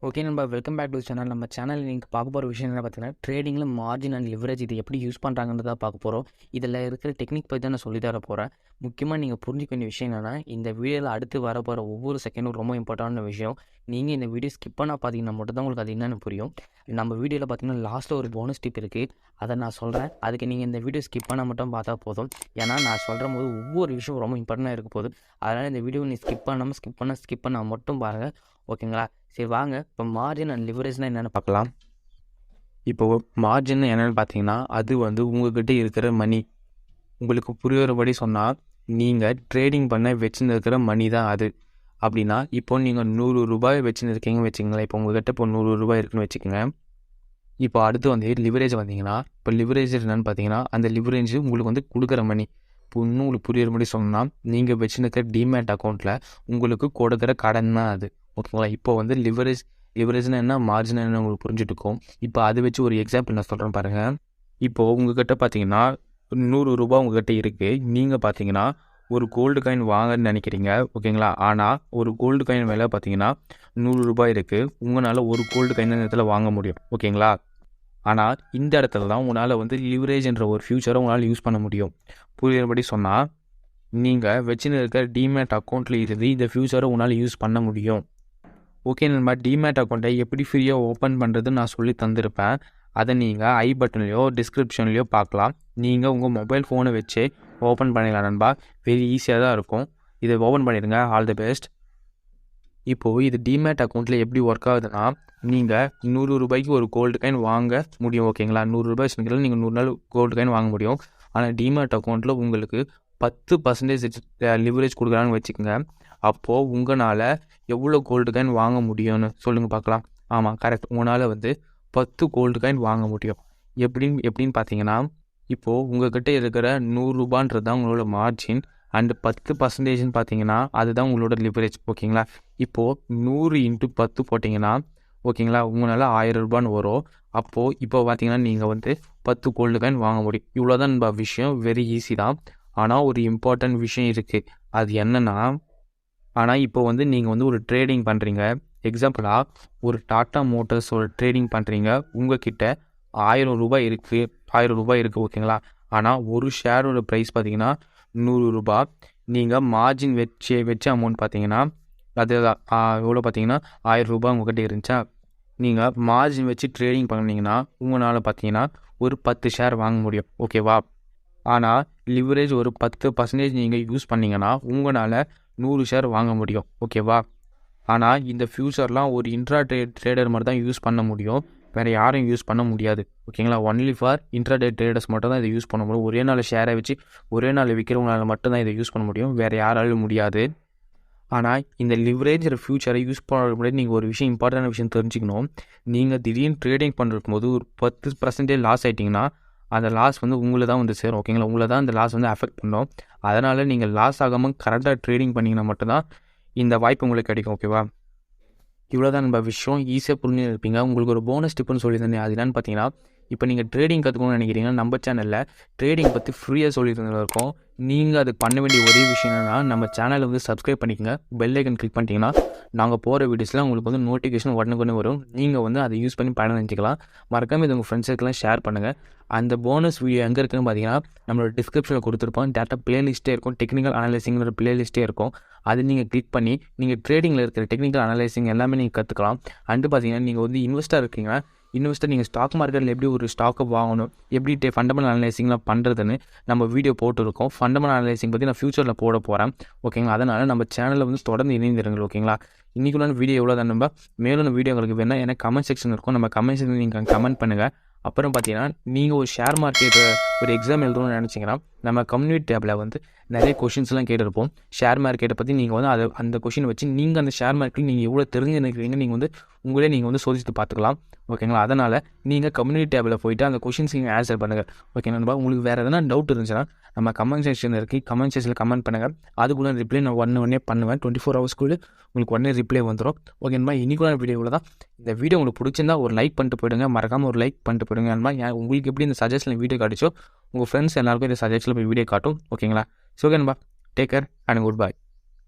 Okay நண்பா, welcome back to channel. நம்ம channel நீங்கள் பார்க்க போகிற விஷயம் என்ன பார்த்தீங்கன்னா, ட்ரேடிங்கில் மார்ஜின் அண்ட் லிவரேஜ் இது எப்படி யூஸ் பண்ணுறாங்கன்றதா பார்க்க போகிறோம். இதில் இருக்கிற டெக்னிக் பற்றி தான் நான் சொல்லி தர போகிறேன். முக்கியமாக நீங்கள் புரிஞ்சுக்க வேண்டிய விஷயம் என்னென்னா, இந்த வீடியோவில் அடுத்து வர போகிற ஒவ்வொரு செகண்டும் ரொம்ப இம்பார்ட்டண்டான விஷயம். நீங்கள் இந்த வீடியோ ஸ்கிப் பண்ணால் பார்த்தீங்கன்னா மட்டும் தான் உங்களுக்கு அது என்னென்னு புரியும். நம்ம வீடியோவில் பார்த்தீங்கன்னா லாஸ்ட்டில் ஒரு போனஸ் டிப் இருக்குது, அதை நான் சொல்கிறேன். அதுக்கு நீங்கள் இந்த வீடியோ ஸ்கிப் பண்ணால் மட்டும் பார்த்தா போதும். ஏன்னா நான் சொல்கிற போது ஒவ்வொரு விஷயம் ரொம்ப இம்பார்ட்டண்டாக இருக்க போகுது. அதனால் இந்த வீடியோ நீ ஸ்கிப் பண்ண மட்டும் பாருங்கள், ஓகேங்களா? சரி வாங்க, இப்போ மார்ஜின் அண்ட் லிவரேஜ்னால் என்னென்னு பார்க்கலாம். இப்போது மார்ஜின் என்னென்னு பார்த்தீங்கன்னா, அது உங்கள்கிட்ட இருக்கிற மணி. உங்களுக்கு புரிகிறபடி சொன்னால், நீங்கள் ட்ரேடிங் பண்ண வச்சுன்னு இருக்கிற மணி தான் அது. அப்படின்னா இப்போ நீங்கள் 100 ரூபாய் வச்சுன்னு இருக்கீங்கன்னு வச்சுக்கங்களேன். இப்போ உங்கள்கிட்ட இப்போ 100 ரூபாய் இருக்குன்னு வச்சுக்கோங்க. இப்போ அடுத்து லிவரேஜ் வந்தீங்கன்னா, இப்போ லிவரேஜ் என்னென்னு பார்த்தீங்கன்னா, அந்த லிவரேஜ் உங்களுக்கு கொடுக்குற மணி. இப்போ இன்னும் உங்களுக்கு புரியுறபடி சொன்னால், நீங்கள் வச்சுருக்கிற டிமேட் அக்கௌண்ட்டில் உங்களுக்கு கொடுக்குற கடன் தான் அது, ஓகேங்களா? இப்போ லிவரேஜ்னா என்ன, மார்ஜின் என்ன உங்களுக்கு புரிஞ்சுட்டு இருக்கும். இப்போ அதை வச்சு ஒரு எக்ஸாம்பிள் நான் சொல்கிறேன் பாருங்கள். இப்போது உங்கள்கிட்ட பார்த்தீங்கன்னா 100 ரூபாய் உங்கள்கிட்ட இருக்குது. நீங்கள் பார்த்தீங்கன்னா ஒரு கோல்டு காயின் வாங்கன்னு நினைக்கிறீங்க, ஓகேங்களா? ஆனால் ஒரு கோல்டு காயின் விலை பார்த்தீங்கன்னா 100 ரூபாய் இருக்குது. உங்களால் ஒரு கோல்டு காயின் இடத்துல வாங்க முடியும், ஓகேங்களா? ஆனால் இந்த இடத்துல தான் உங்களால் லிவரேஜ்ன்ற ஒரு ஃபியூச்சரை உங்களால் யூஸ் பண்ண முடியும். புரியுறபடி சொன்னால், நீங்கள் வச்சுன்னு இருக்கிற டிமேட் அக்கௌண்ட்டில் இருந்து இந்த ஃபியூச்சரை உங்களால் யூஸ் பண்ண முடியும். ஓகே நண்பா, டிமேட் அக்கௌண்ட்டை எப்படி ஃப்ரீயாக ஓப்பன் பண்ணுறதுன்னு நான் சொல்லி தந்திருப்பேன். அதை நீங்கள் ஐ பட்டன்லையோ டிஸ்கிரிப்ஷன்லையோ பார்க்கலாம். நீங்கள் உங்கள் மொபைல் ஃபோனை வச்சு ஓப்பன் பண்ணிடலாம் நண்பா. வெரி ஈஸியாக தான் இருக்கும். இதை ஓப்பன் பண்ணிடுங்க. All the best. இப்போது இது டிமேட் அக்கௌண்ட்டில் எப்படி ஒர்க் ஆகுதுன்னா, நீங்கள் 100 ரூபாய்க்கு ஒரு கோல்டு காயின் வாங்க முடியும், ஓகேங்களா? 100 ரூபாய் வச்சுருக்கீங்க, நீங்கள் 100 நாள் கோல்டு காயின் வாங்க முடியும். ஆனால் டிமேட் அக்கௌண்ட்டில் உங்களுக்கு 10% லிவரேஜ் கொடுக்குறான்னு வச்சுக்கோங்க. அப்போது உங்களால் எவ்வளோ கோல்டு காயின் வாங்க முடியும்னு சொல்லுங்கள் பார்க்கலாம். ஆமாம், கரெக்ட். உங்களால் 10 கோல்டு காயின் வாங்க முடியும். எப்படின்னு பார்த்தீங்கன்னா, இப்போது உங்கள்கிட்ட இருக்கிற 100 ரூபான்றது தான் உங்களோட மார்ஜின். அண்டு 10% பார்த்தீங்கன்னா அதுதான் உங்களோட லிவரேஜ், ஓகேங்களா? இப்போது 100 × 10 போட்டிங்கன்னா, ஓகேங்களா, உங்களால் 1000 ரூபான்னு வரும். அப்போது இப்போ பார்த்தீங்கன்னா நீங்கள் 10 கோல்டு காயின் வாங்க முடியும். இவ்வளோதான் நண்பா விஷயம். வெரி ஈஸி தான். ஆனால் ஒரு இம்பார்ட்டன்ட் விஷயம் இருக்குது. அது என்னென்னா, ஆனால் இப்போ நீங்கள் ஒரு ட்ரேடிங் பண்ணுறீங்க. எக்ஸாம்பிளாக ஒரு டாட்டா மோட்டர்ஸ் ஒரு ட்ரேடிங் பண்ணுறீங்க. உங்கள்கிட்ட 1000 ரூபாய் இருக்குது, ஓகேங்களா? ஆனால் ஒரு ஷேரோட ப்ரைஸ் பார்த்தீங்கன்னா 100 ரூபாய். நீங்கள் மார்ஜின் வச்ச அமௌண்ட் பார்த்தீங்கன்னா அது எவ்வளோ பார்த்தீங்கன்னா 1000 ரூபாய் உங்கள்கிட்ட இருந்துச்சா. நீங்கள் மார்ஜின் வச்சு ட்ரேடிங் பண்ணிங்கன்னா உங்களால் பார்த்தீங்கன்னா ஒரு 10 ஷேர் வாங்க முடியும், ஓகேவா? ஆனால் லிவரேஜ் ஒரு 10% நீங்கள் யூஸ் பண்ணிங்கன்னா உங்களால் 100 ஷேர் வாங்க முடியும், ஓகேவா? ஆனால் இந்த ஃபியூச்சர்லாம் ஒரு ட்ரேடர் மாதிரி தான் யூஸ் பண்ண முடியும். வேறு யாரும் யூஸ் பண்ண முடியாது, ஓகேங்களா? ஒன்லி ஃபார் இன்ட்ராடே ட்ரேடர்ஸ் மட்டும் தான் இதை யூஸ் பண்ண முடியும். ஒரே நாள் ஷேரை வச்சு ஒரே நாள் விற்கிறவங்களால மட்டும்தான் இதை யூஸ் பண்ண முடியும். வேறு யாராலும் முடியாது. ஆனால் இந்த லிவரேஜ் ஃபியூச்சரை யூஸ் பண்ணுறது முன்னாடி நீங்கள் ஒரு விஷயம், இம்பார்ட்டண்டான விஷயம் தெரிஞ்சுக்கணும். நீங்கள் திடீர்னு ட்ரேடிங் பண்ணுறக்கும் போது ஒரு 10% லாஸ் ஆகிட்டிங்கன்னா அந்த லாஸ் உங்களை தான் சேரும், ஓகேங்களா? உங்களை தான் அந்த லாஸ் அஃபெக்ட் பண்ணும். அதனால் நீங்கள் லாஸ் ஆகாமல் கரெக்டாக ட்ரேடிங் பண்ணிங்கன்னா மட்டும்தான் இந்த வாய்ப்பு உங்களுக்கு கிடைக்கும், ஓகேவா? இவ்வளோதான் நம்ம விஷயம். ஈஸியாக புரிஞ்சு இருப்பீங்க. உங்களுக்கு ஒரு போனஸ் டிப்புன்னு சொல்லியிருந்தேன். அது என்னன்னு பார்த்தீங்கன்னா, இப்போ நீங்கள் ட்ரேடிங் கற்றுக்கணும்னு நினைக்கிறீங்கன்னா நம்ம சேனலில் ட்ரேடிங் பற்றி ஃப்ரீயாக சொல்லியிருந்தது இருக்கும். நீங்கள் அதுக்கு பண்ண வேண்டிய ஒரே விஷயம் என்னென்னா, நம்ம சேனலை சப்ஸ்கிரைப் பண்ணிக்கங்க. பெல் ஐக்கன் கிளிக் பண்ணிட்டீங்கன்னா நாங்கள் போகிற வீடியோஸ்லாம் உங்களுக்கு நோட்டிஃபிகேஷன் உடனே வரும். நீங்கள் அதை யூஸ் பண்ணி பயன் நினச்சிக்கலாம். மறக்காமல் இது உங்கள் ஃப்ரெண்ட்ஸுக்கெல்லாம் ஷேர் பண்ணுங்கள். அந்த போனஸ் வீடியோ எங்கே இருக்குன்னு பார்த்தீங்கன்னா, நம்மளோட டிஸ்கிரிப்ஷனில் கொடுத்துருப்போம். டேட்டா பிளேலிஸ்ட்டே இருக்கும், டெக்னிக்கல் அனலைசிங்கிற பிளேலிஸ்ட்டே இருக்கும். அது நீங்கள் கிளிக் பண்ணி நீங்கள் ட்ரேடிங்கில் இருக்கிற டெக்னிக்கல் அனலைசிங் எல்லாமே நீங்கள் கற்றுக்கலாம். அண்டு பார்த்தீங்கன்னா, நீங்கள் இன்வெஸ்டர் இருக்கீங்கன்னா, நீங்கள் ஸ்டாக் மார்க்கெட்டில் எப்படி ஒரு ஸ்டாக்கை வாங்கணும், எப்படி ஃபண்டமெண்டல் அனலைசிங்லாம் பண்ணுறதுன்னு நம்ம வீடியோ போட்டுருக்கோம். ஃபண்டமெண்டல் அனலைசிங் பற்றி நான் ஃபியூச்சரில் போட போகிறேன், ஓகேங்களா? அதனால் நம்ம சேனலில் தொடர்ந்து இணைந்திருங்க, ஓகேங்களா? இன்றைக்குள்ள வீடியோ எவ்வளோ தான் நம்ப. மேலும் வீடியோ உங்களுக்கு வேணால் எனக்கு கமெண்ட் செக்ஷன் இருக்கும். நம்ம கமெண்ட் செக்ஷன் நீங்கள் கமெண்ட் பண்ணுங்கள். அப்புறம் பார்த்தீங்கன்னா, நீங்கள் ஒரு ஷேர் மார்க்கெட்டு ஒரு எக்ஸாம் எழுதணும்னு நினச்சிங்கன்னா நம்ம கம்யூனிட்டி டேப்பில் நிறைய கொஷின்ஸ்லாம் கேட்டிருப்போம். ஷேர் மார்க்கெட்டை பற்றி நீங்கள் அந்த கொஷின் வச்சு நீங்கள் அந்த ஷேர் மார்க்கெட்டில் நீங்கள் எவ்வளோ தெரிஞ்சுக்கிறீங்க நீங்கள் நீங்கள் சோதித்து பார்த்துக்கலாம், ஓகேங்களா? அதனால் நீங்கள் கம்யூனிட்டி டேப்பில் போய்ட்டு அந்த கொஷின்ஸ் நீங்கள் ஆன்சர் பண்ணுங்கள், ஓகே நண்பா? உங்களுக்கு வேறு எதனா டவுட் இருந்துச்சுன்னா நம்ம கமெண்ட் செக்ஷன் இருக்குது, கமெண்ட் செக்ஷனில் கமெண்ட் பண்ணுங்கள். அதுக்குள்ளே ரிப்ளை நான் உடனே பண்ணுவேன். 24 ஹவர்ஸ்க்குள்ளே உங்களுக்கு உடனே ரிப்ளை வந்துடும், ஓகே நண்பா? இன்றைக்குள்ள வீடியோவில் தான். இந்த வீடியோ உங்களுக்கு பிடிச்சிருந்தா ஒரு லைக் பண்ணிட்டு போயிடுங்க. மறக்காமல் ஒரு லைக் பண்ணிட்டு போயிடுங்க நண்பா. உங்களுக்கு எப்படி இந்த சஜஷனில் வீடியோ காட்டிச்சோ உங்கள் ஃப்ரெண்ட்ஸ் எல்லாருக்கும் இந்த சஜஷனில் போய் வீடியோ காட்டும், ஓகேங்களா? ஸோ ஓகே நண்பா, take care and good bye.